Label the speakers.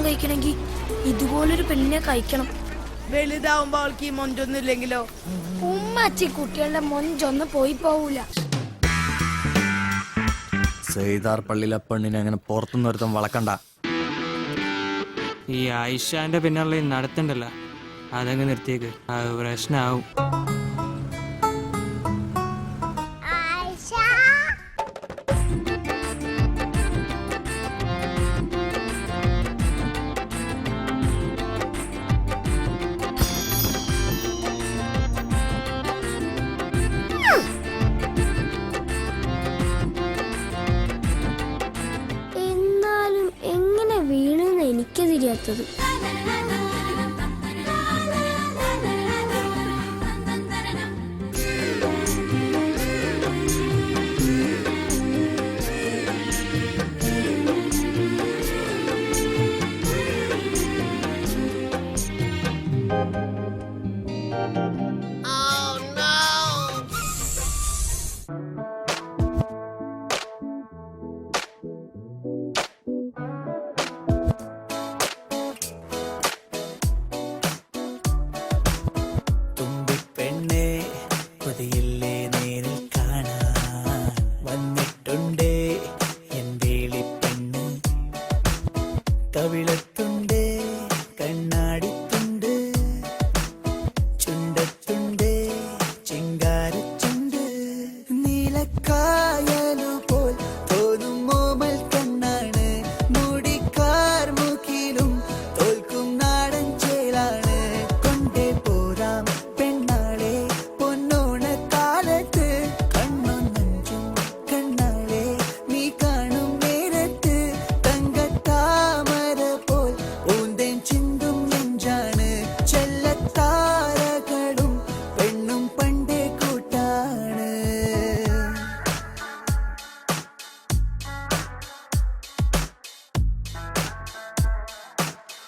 Speaker 1: കഴിക്കണമെങ്കിൽ ഇതുപോലൊരു പെണ്ണിനെ കഴിക്കണം.
Speaker 2: വലുതാവുമ്പോ അവൾക്ക് ഈ മൊഞ്ചൊന്നും ഇല്ലെങ്കിലോ?
Speaker 1: ഉമ്മച്ചി കുട്ടികളുടെ മൊഞ്ചൊന്ന് പോയി പോവൂല.
Speaker 3: സെയ്താർ പള്ളിയിലെ പെണ്ണിനെ അങ്ങനെ പുറത്തുനിന്ന് ഒരുത്തം വളക്കണ്ട.
Speaker 4: ഈ ആയിഷാന്റെ പിന്നുള്ള നടത്തണ്ടല്ലോ, അതങ്ങ് നിർത്തിയേക്ക്, അത് പ്രശ്നാവും.
Speaker 1: എന്നാലും എങ്ങനെ വീണെന്ന് എനിക്ക് തിരിയാത്തത്.
Speaker 5: കവിളത്തുണ്ട് കണ്ണാടിത്തുണ്ട് ചുണ്ടത്തുണ്ട് ചിങ്കാരച്ചുണ്ട് നീലക്കാ